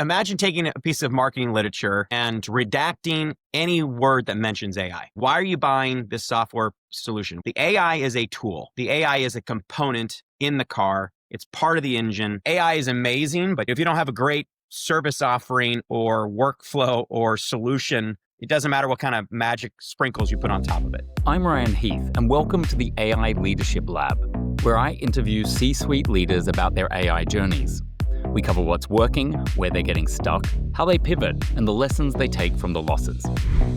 Imagine taking a piece of marketing literature and redacting any word that mentions AI. Why are you buying this software solution? The AI is a tool. The AI is a component in the car. It's part of the engine. AI is amazing, but if you don't have a great service offering or workflow or solution, it doesn't matter what kind of magic sprinkles you put on top of it. I'm Ryan Heath, and welcome to the AI Leadership Lab, where I interview C-suite leaders about their AI journeys. We cover what's working, where they're getting stuck, how they pivot, and the lessons they take from the losses.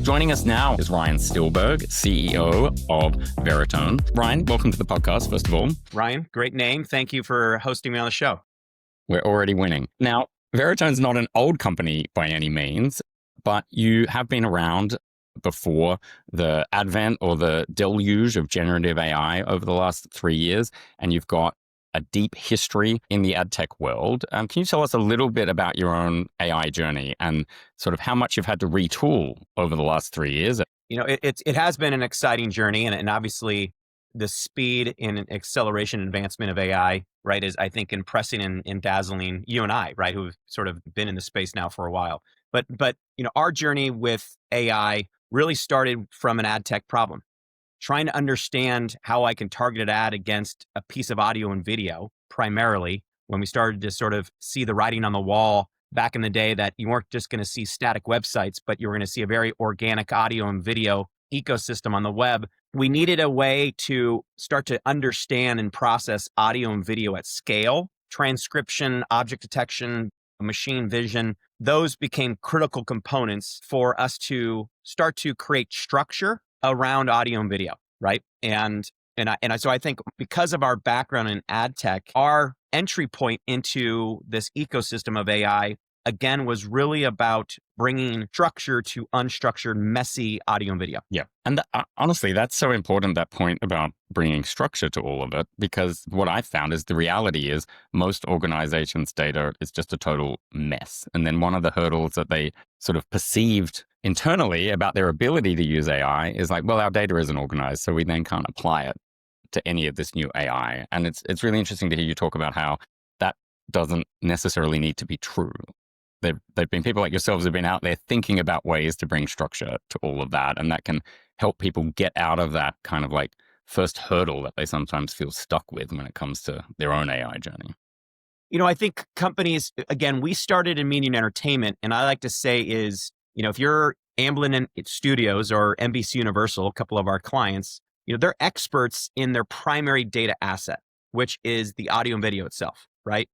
Joining us now is Ryan Steelberg, CEO of Veritone. Ryan, welcome to the podcast, first of all. Ryan, great name. Thank you for hosting me on the show. We're already winning. Now, Veritone's not an old company by any means, but you have been around before the advent or the deluge of generative AI over the last 3 years, and you've got a deep history in the ad tech world. Can you tell us a little bit about your own AI journey and sort of how much you've had to retool over the last 3 years? You know, it has been an exciting journey, and obviously the speed and acceleration and advancement of AI, right, is I think impressing and dazzling you and I, right, who've sort of been in the space now for a while. But you know, our journey with AI really started from an ad tech problem. Trying to understand how I can target an ad against a piece of audio and video, primarily when we started to sort of see the writing on the wall back in the day that you weren't just going to see static websites, but you were going to see a very organic audio and video ecosystem on the web. We needed a way to start to understand and process audio and video at scale, transcription, object detection, machine vision. Those became critical components for us to start to create structure around audio and video, right? So I think because of our background in ad tech, our entry point into this ecosystem of AI, again, was really about bringing structure to unstructured, messy audio and video. Yeah. And honestly, that's so important, that point about bringing structure to all of it, because what I found is the reality is most organizations' data is just a total mess. And then one of the hurdles that they sort of perceived internally about their ability to use AI is like, well, our data isn't organized, so we then can't apply it to any of this new AI. And it's really interesting to hear you talk about how that doesn't necessarily need to be true. They've been people like yourselves who've been out there thinking about ways to bring structure to all of that. And that can help people get out of that kind of like first hurdle that they sometimes feel stuck with when it comes to their own AI journey. You know, I think companies, again, we started in media and entertainment, and I like to say is, you know, if you're Amblin Studios or NBC Universal, a couple of our clients, you know, they're experts in their primary data asset, which is the audio and video itself, right?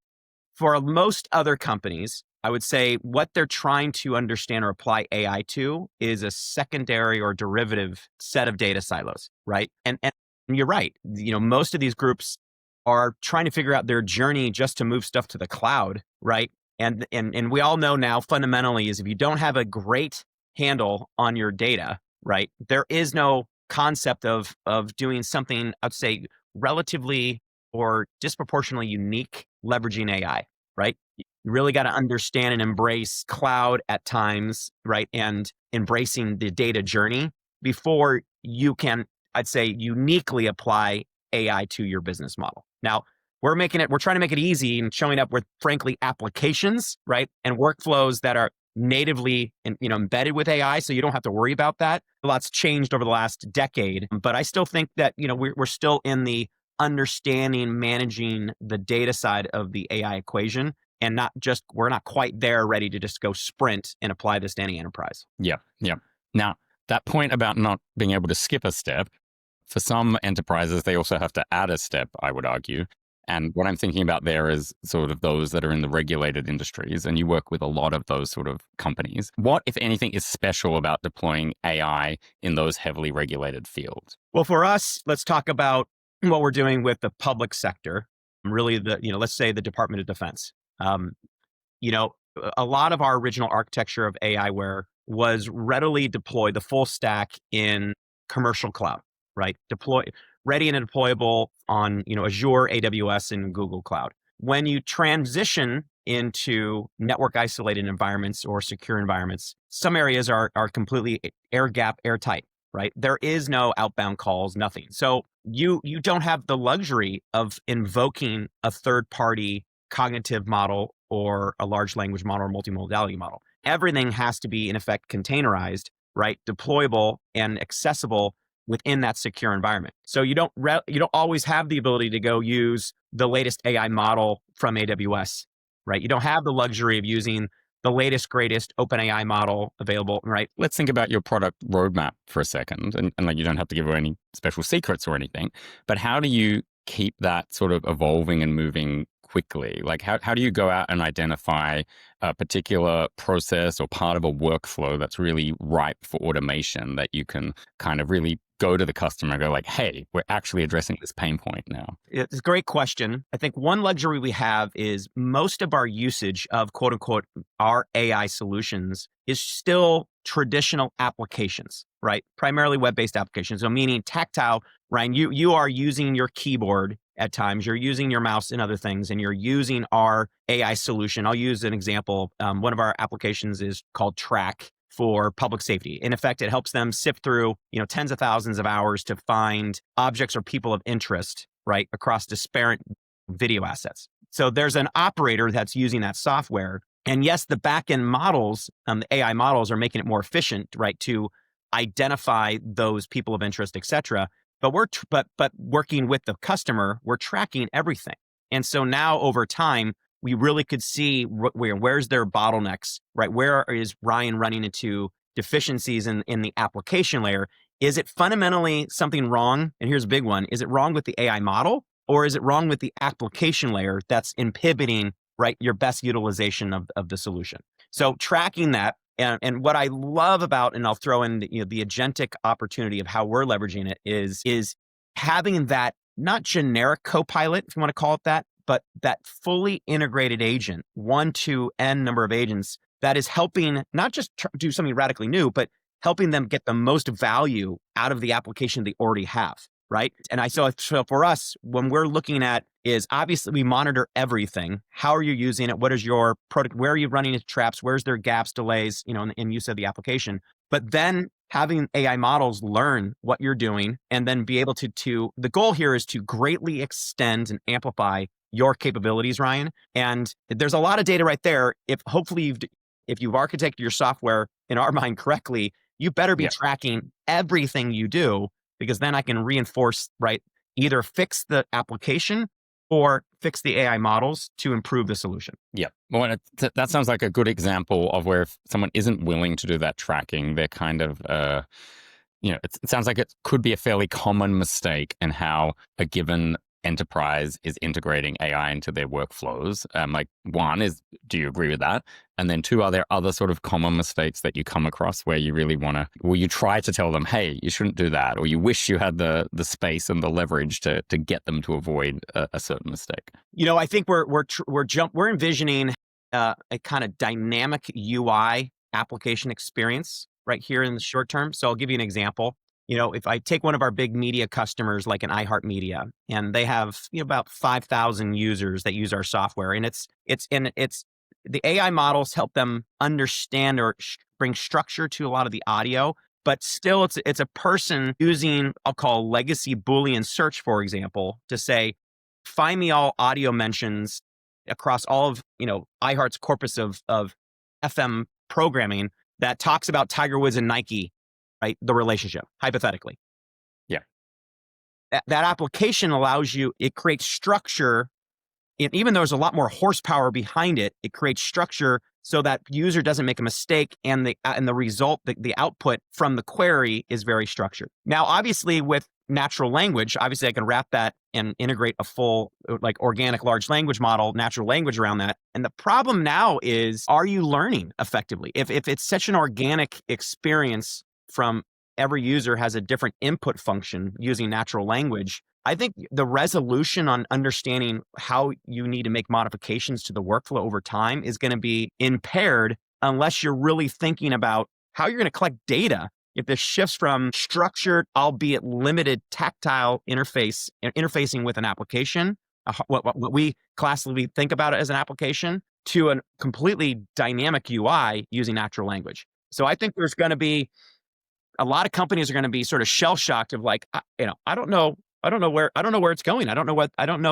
For most other companies, I would say what they're trying to understand or apply AI to is a secondary or derivative set of data silos, right? And you're right. You know, most of these groups are trying to figure out their journey just to move stuff to the cloud, right? And we all know now fundamentally is if you don't have a great handle on your data, right, there is no concept of doing something, I'd say, relatively or disproportionately unique leveraging AI, right? You really got to understand and embrace cloud at times, right? And embracing the data journey before you can, I'd say, uniquely apply AI to your business model. Now, we're trying to make it easy and showing up with, frankly, applications, right? And workflows that are natively embedded with AI, so you don't have to worry about that. A lot's changed over the last decade, but I still think that, you know, we're still in the understanding, managing the data side of the AI equation, and we're not quite there ready to just go sprint and apply this to any enterprise. Yeah. Now, that point about not being able to skip a step, for some enterprises, they also have to add a step, I would argue. And what I'm thinking about there is sort of those that are in the regulated industries, and you work with a lot of those sort of companies. What, if anything, is special about deploying AI in those heavily regulated fields? Well, for us, let's talk about what we're doing with the public sector, really let's say the Department of Defense. You know, a lot of our original architecture of AIware was readily deployed, the full stack in commercial cloud, right? Ready and deployable on, you know, Azure, AWS, and Google Cloud. When you transition into network isolated environments or secure environments, some areas are completely airtight, right? There is no outbound calls, nothing. So you don't have the luxury of invoking a third party cognitive model or a large language model or multimodality model. Everything has to be, in effect, containerized, right? Deployable and accessible within that secure environment. So you don't always have the ability to go use the latest AI model from AWS, right? You don't have the luxury of using the latest, greatest OpenAI model available, right? Let's think about your product roadmap for a second. And like, you don't have to give away any special secrets or anything, but how do you keep that sort of evolving and moving quickly? Like, how do you go out and identify a particular process or part of a workflow that's really ripe for automation that you can kind of really go to the customer and go like, hey, we're actually addressing this pain point now? It's a great question. I think one luxury we have is most of our usage of quote unquote our AI solutions is still traditional applications, right? Primarily web-based applications. So meaning tactile, Ryan, you are using your keyboard at times, you're using your mouse and other things, and you're using our AI solution. I'll use an example. One of our applications is called Track for public safety. In effect, it helps them sift through, tens of thousands of hours to find objects or people of interest, right, across disparate video assets. So there's an operator that's using that software. And yes, the backend models, the AI models are making it more efficient, right, to identify those people of interest, et cetera. But but working with the customer, we're tracking everything. And so now over time, we really could see where's their bottlenecks, right? Where is Ryan running into deficiencies in the application layer? Is it fundamentally something wrong? And here's a big one. Is it wrong with the AI model, or is it wrong with the application layer that's inhibiting, right, your best utilization of the solution? So tracking that, and what I love about, and I'll throw in the agentic opportunity of how we're leveraging it is having that not generic co-pilot, if you want to call it that, but that fully integrated agent, 1 to N number of agents, that is helping not just do something radically new, but helping them get the most value out of the application they already have, right? And so for us, when we're looking at is obviously we monitor everything. How are you using it? What is your product? Where are you running into traps? Where's their gaps, delays, in use of the application? But then having AI models learn what you're doing and then be able to the goal here is to greatly extend and amplify your capabilities, Ryan. And there's a lot of data right there. If you've architected your software in our mind correctly, you better be tracking everything you do, because then I can reinforce, right? Either fix the application or fix the AI models to improve the solution. Yeah. Well, that sounds like a good example of where if someone isn't willing to do that tracking, they're kind of, it sounds like it could be a fairly common mistake in how a given enterprise is integrating AI into their workflows. Like, one is, do you agree with that? And then two, are there other sort of common mistakes that you come across where you really you try to tell them, hey, you shouldn't do that, or you wish you had the space and the leverage to get them to avoid a certain mistake? I think we're envisioning a kind of dynamic UI application experience right here in the short term. So I'll give you an example. If I take one of our big media customers like an iHeartMedia, and they have about 5,000 users that use our software, and it's the AI models help them understand or bring structure to a lot of the audio, but still it's a person using, I'll call legacy Boolean search, for example, to say, find me all audio mentions across all of iHeart's corpus of FM programming that talks about Tiger Woods and Nike. Right? The relationship, hypothetically. Yeah. That application allows you, it creates structure. Even though there's a lot more horsepower behind it, it creates structure so that user doesn't make a mistake, and the result, the output from the query is very structured. Now, obviously, with natural language, obviously I can wrap that and integrate a full like organic large language model, natural language around that. And the problem now is, are you learning effectively? If it's such an organic experience from every user has a different input function using natural language, I think the resolution on understanding how you need to make modifications to the workflow over time is going to be impaired unless you're really thinking about how you're going to collect data. If this shifts from structured, albeit limited tactile interfacing with an application, what we classically think about it as an application, to a completely dynamic UI using natural language. So I think there's going to be a lot of companies are going to be sort of shell shocked of like, I don't know where it's going. I don't know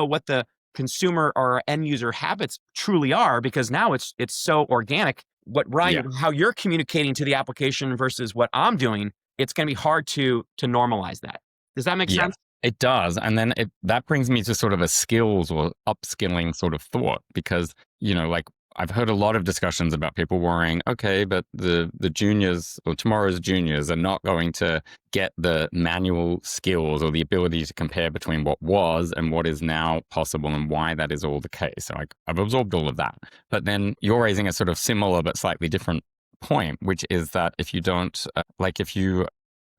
what the consumer or end user habits truly are, because now it's so organic. What Yeah. Ryan, how you're communicating to the application versus what I'm doing, it's going to be hard to normalize that. Does that make Yeah, sense? it does. And then that brings me to sort of a skills or upskilling sort of thought, because, like I've heard a lot of discussions about people worrying, okay, but the juniors or tomorrow's juniors are not going to get the manual skills or the ability to compare between what was and what is now possible and why that is all the case. So I've absorbed all of that. But then you're raising a sort of similar but slightly different point, which is that if you don't,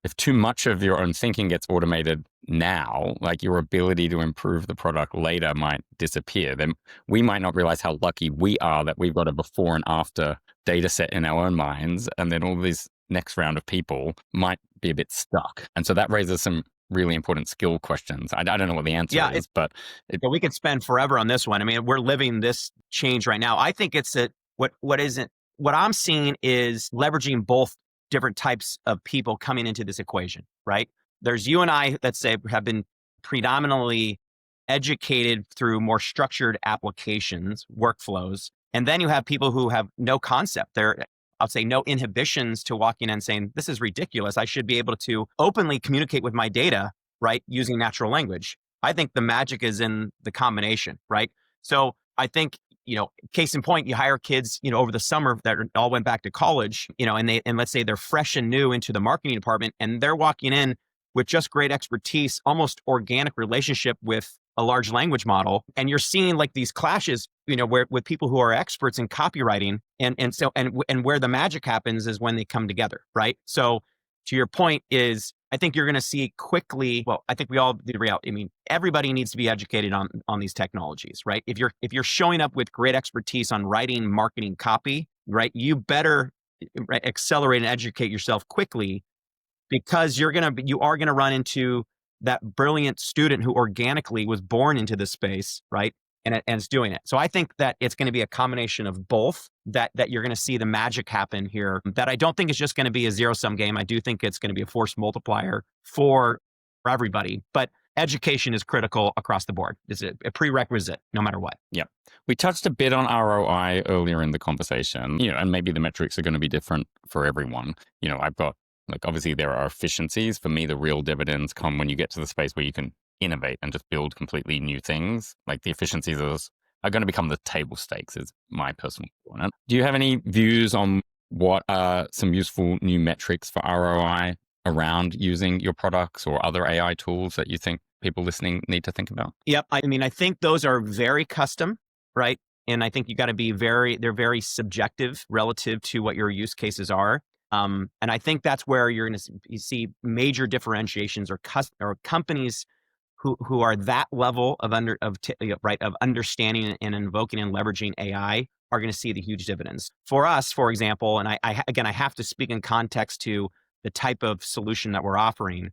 if too much of your own thinking gets automated now, like your ability to improve the product later might disappear. Then we might not realize how lucky we are that we've got a before and after data set in our own minds. And then all these next round of people might be a bit stuck. And so that raises some really important skill questions. I don't know what the answer is, but we could spend forever on this one. I mean, we're living this change right now. I think it's what I'm seeing is leveraging both different types of people coming into this equation, right? There's you and I that say have been predominantly educated through more structured applications, workflows. And then you have people who have no concept. I'll say no inhibitions to walking in and saying, this is ridiculous. I should be able to openly communicate with my data, right? Using natural language. I think the magic is in the combination, right? So I think, case in point, you hire kids, over the summer that all went back to college, and let's say they're fresh and new into the marketing department, and they're walking in with just great expertise, almost organic relationship with a large language model. And you're seeing like these clashes, where with people who are experts in copywriting, and where the magic happens is when they come together, right? So to your point is, I think you're going to see quickly. Well, I think we all the reality. I mean, everybody needs to be educated on these technologies, right? If you're showing up with great expertise on writing marketing copy, right, you better accelerate and educate yourself quickly, because you are gonna run into that brilliant student who organically was born into this space, right? And is doing it. So I think that it's going to be a combination of both, that you're going to see the magic happen here, that I don't think is just going to be a zero-sum game. I do think it's going to be a force multiplier for everybody. But education is critical across the board. It's a prerequisite no matter what. Yeah. We touched a bit on ROI earlier in the conversation, and maybe the metrics are going to be different for everyone. I've got, like, obviously there are efficiencies. For me, the real dividends come when you get to the space where you can innovate and just build completely new things. Like the efficiencies are going to become the table stakes, is my personal view on it. Do you have any views on what are some useful new metrics for ROI around using your products or other AI tools that you think people listening need to think about? Yep. I mean, I think those are very custom, right? And I think you got to be they're very subjective relative to what your use cases are. And I think that's where you're going to see major differentiations, or companies who are that level of understanding and invoking and leveraging AI are going to see the huge dividends. For us, for example, and I have to speak in context to the type of solution that we're offering,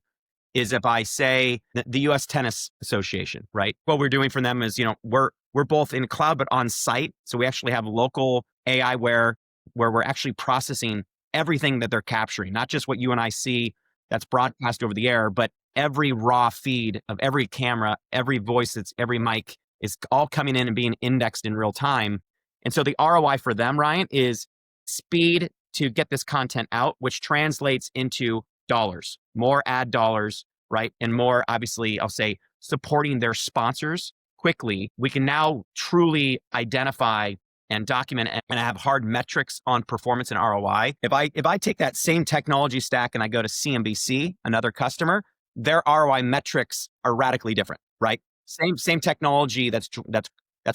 is if I say the U.S. Tennis Association, right? What we're doing for them is, we're both in cloud but on site, so we actually have local AI where we're actually processing everything that they're capturing, not just what you and I see that's broadcast over the air, but every raw feed of every camera, every voice, every mic is all coming in and being indexed in real time. And so the ROI for them, Ryan, is speed to get this content out, which translates into dollars, more ad dollars, right? And more, obviously, I'll say, supporting their sponsors quickly. We can now truly identify and document and have hard metrics on performance and ROI. If I take that same technology stack and I go to CNBC, another customer, their ROI metrics are radically different, right? Same technology that's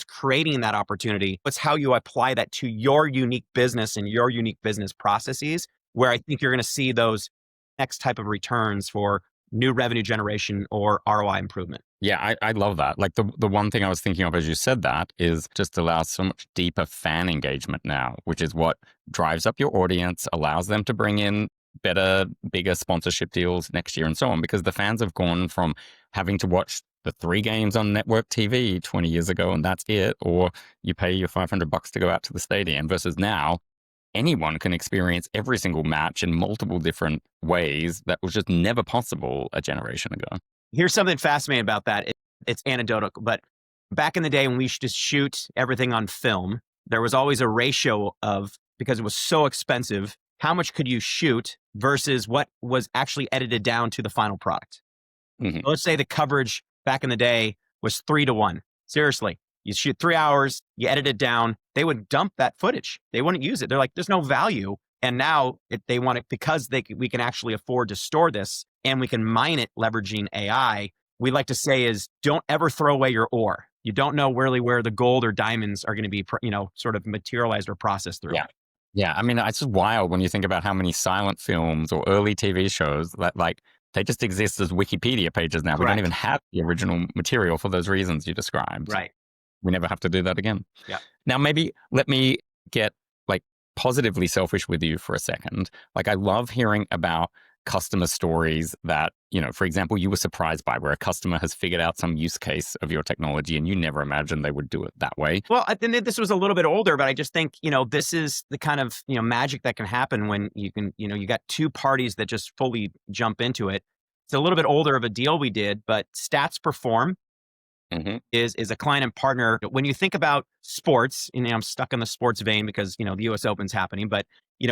creating that opportunity. It's how you apply that to your unique business and your unique business processes, where I think you're going to see those next type of returns for new revenue generation or ROI improvement. Yeah, I love that. Like the one thing I was thinking of as you said that is just allows so much deeper fan engagement now, which is what drives up your audience, allows them to bring in better, bigger sponsorship deals next year and so on, because the fans have gone from having to watch the 3 games on network TV 20 years ago and that's it, or you pay your $500 to go out to the stadium, versus now anyone can experience every single match in multiple different ways that was just never possible a generation ago. Here's something fascinating about that. It's anecdotal, but back in the day when we used to shoot everything on film, there was always a ratio of, because it was so expensive, how much could you shoot versus what was actually edited down to the final product. Mhm. Let's say the coverage back in the day was 3-1. Seriously, you shoot 3 hours, you edit it down, they would dump that footage. They wouldn't use it. They're like, there's no value. And now they want it because we can actually afford to store this and we can mine it leveraging AI. We like to say is don't ever throw away your ore. You don't know really where the gold or diamonds are going to be, sort of materialized or processed through. Yeah. Yeah. I mean, it's just wild when you think about how many silent films or early TV shows that they just exist as Wikipedia pages now. We don't Correct. even have the original material for those reasons you described. Right. We never have to do that again. Yeah. Now, maybe let me get positively selfish with you for a second. I love hearing about customer stories that, for example, you were surprised by, where a customer has figured out some use case of your technology and you never imagined they would do it that way. Well, I think this was a little bit older, but I just think, this is the kind of, magic that can happen when you can, you got two parties that just fully jump into it. It's a little bit older of a deal we did, but Stats Perform is a client and partner. When you think about sports, I'm stuck in the sports vein because, the US Open's happening, but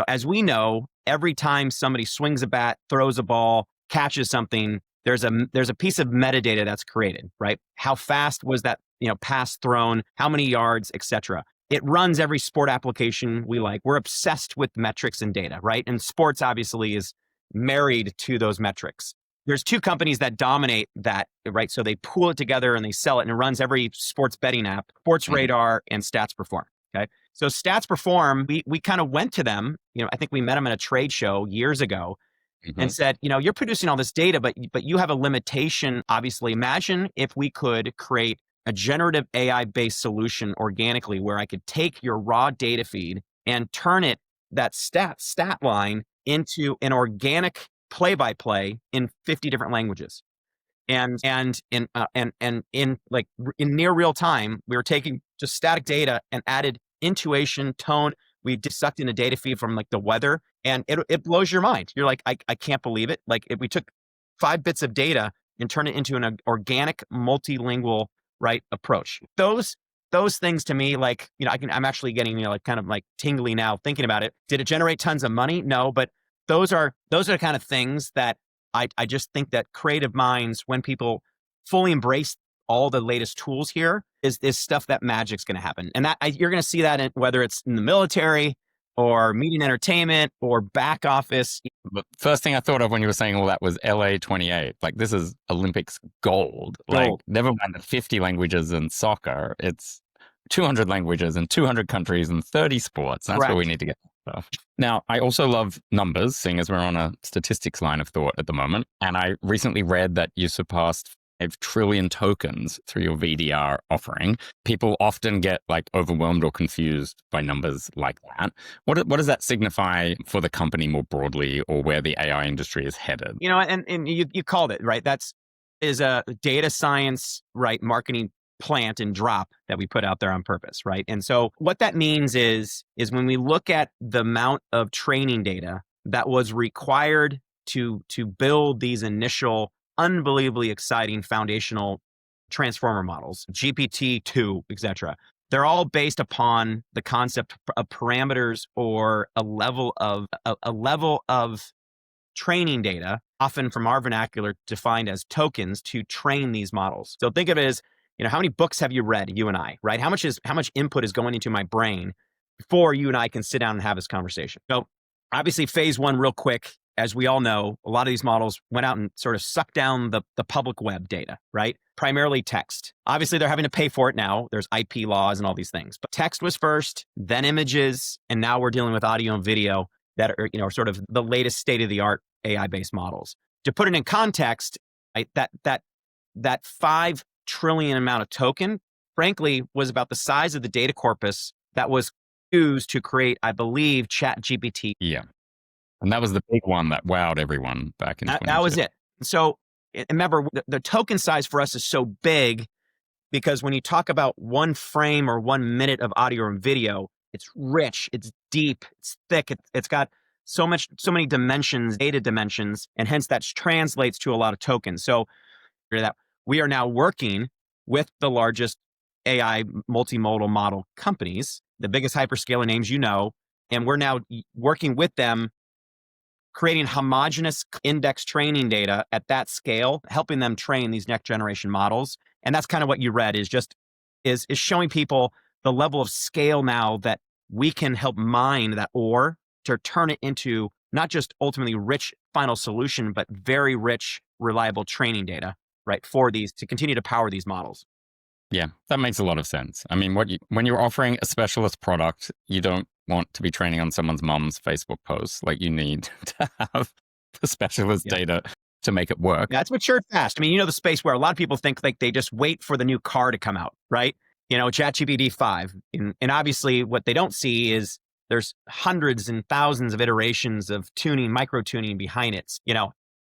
as we know, every time somebody swings a bat, throws a ball, catches something, there's a piece of metadata that's created, right? How fast was that, pass thrown, how many yards, etc. It runs every sport application we like. We're obsessed with metrics and data, right? And sports obviously is married to those metrics. There's two companies that dominate that, right? So they pool it together and they sell it, and it runs every sports betting app, Sports Radar and Stats Perform. Okay. So Stats Perform, we kind of went to them, I think we met them at a trade show years ago and said, you're producing all this data, but you have a limitation. Obviously, imagine if we could create a generative AI-based solution organically where I could take your raw data feed and turn it, that stat line, into an organic play-by-play in 50 different languages. And in near real time, we were taking just static data and added intuition, tone. We sucked in a data feed from the weather, and it blows your mind. You're like, I can't believe it. We took 5 bits of data and turned it into an organic, multilingual, right, approach. Those things to me, I'm actually getting, kind of tingly now thinking about it. Did it generate tons of money? No, but those are the kind of things that I just think that creative minds, when people fully embrace all the latest tools here, is stuff that magic's going to happen. And you're going to see that whether it's in the military or media and entertainment or back office. The first thing I thought of when you were saying all that was LA 28. This is Olympics gold. Never mind the 50 languages in soccer. It's 200 languages in 200 countries and 30 sports. That's where we need to get stuff. Now, I also love numbers, seeing as we're on a statistics line of thought at the moment. And I recently read that you surpassed 5 trillion tokens through your VDR offering. People often get overwhelmed or confused by numbers like that. What does that signify for the company more broadly, or where the AI industry is headed? And you called it, right? Is a data science, right, marketing plant and drop that we put out there on purpose, right? And so what that means is when we look at the amount of training data that was required to build these initial unbelievably exciting foundational transformer models, GPT-2, etc. They're all based upon the concept of parameters or a level of training data, often from our vernacular defined as tokens, to train these models. So think of it as, how many books have you read, you and I, right? How much input is going into my brain before you and I can sit down and have this conversation? So obviously phase 1, real quick, as we all know, a lot of these models went out and sort of sucked down the public web data, right? Primarily text. Obviously, they're having to pay for it now. There's IP laws and all these things. But text was first, then images, and now we're dealing with audio and video that are, sort of the latest state-of-the-art AI-based models. To put it in context, that 5 trillion amount of token, frankly, was about the size of the data corpus that was used to create, I believe, ChatGPT. Yeah. And that was the big one that wowed everyone back in 2022. That was it. So remember, the token size for us is so big because when you talk about 1 frame or 1 minute of audio and video, it's rich, it's deep, it's thick, it's got so many dimensions, data dimensions, and hence that translates to a lot of tokens. So that we are now working with the largest AI multimodal model companies, the biggest hyperscaler names you know, and we're now working with them, creating homogeneous index training data at that scale, helping them train these next generation models. And that's kind of what you read is showing people the level of scale now that we can help mine that ore to turn it into not just ultimately rich final solution, but very rich, reliable training data, right? For these to continue to power these models. Yeah, that makes a lot of sense. I mean, when you're offering a specialist product, you don't want to be training on someone's mom's Facebook post. Like, you need to have the specialist data to make it work. Yeah, it's matured fast. I mean, the space where a lot of people think like they just wait for the new car to come out, right? ChatGPT 5. And obviously what they don't see is there's hundreds and thousands of iterations of tuning, micro tuning behind it.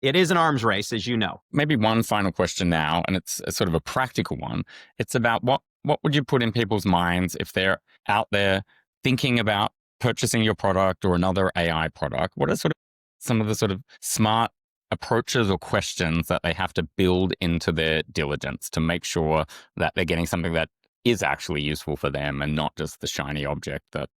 It is an arms race, as you know. Maybe one final question now, and it's a sort of a practical one. It's about what would you put in people's minds if they're out there thinking about purchasing your product or another AI product? What are sort of some of the sort of smart approaches or questions that they have to build into their diligence to make sure that they're getting something that is actually useful for them and not just the shiny object that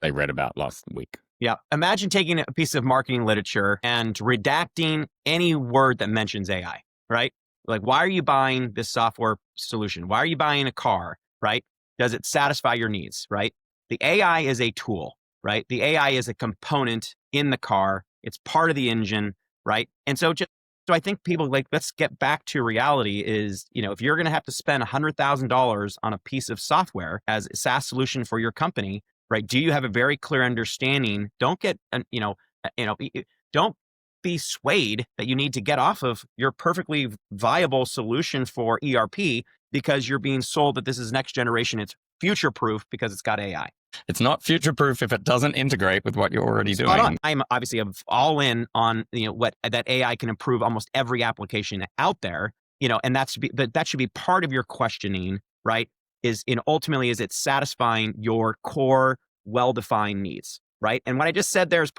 they read about last week? Yeah. Imagine taking a piece of marketing literature and redacting any word that mentions AI, right? Like, why are you buying this software solution? Why are you buying a car, right? Does it satisfy your needs, right? The AI is a tool, right? The AI is a component in the car. It's part of the engine, right? And so I think people let's get back to reality is, if you're going to have to spend $100,000 on a piece of software as a SaaS solution for your company, right? Do you have a very clear understanding? Don't get, don't be swayed that you need to get off of your perfectly viable solution for ERP because you're being sold that this is next generation. It's future proof because it's got AI. It's not future proof if it doesn't integrate with what you're already doing. I'm obviously all in on what that AI can improve almost every application out there. And that should be part of your questioning, right? Ultimately, is it satisfying your core well-defined needs, right? And what I just said there is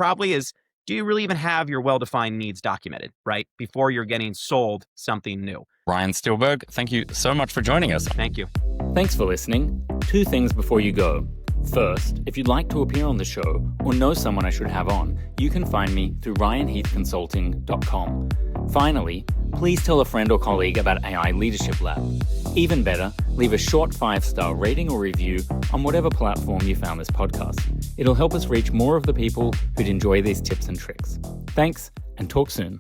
do you really even have your well-defined needs documented, right? Before you're getting sold something new. Ryan Steelberg, thank you so much for joining us. Thank you. Thanks for listening. 2 things before you go. First, if you'd like to appear on the show or know someone I should have on, you can find me through ryanheathconsulting.com. Finally, please tell a friend or colleague about AI Leadership Lab. Even better, leave a short 5-star rating or review on whatever platform you found this podcast. It'll help us reach more of the people who'd enjoy these tips and tricks. Thanks, and talk soon.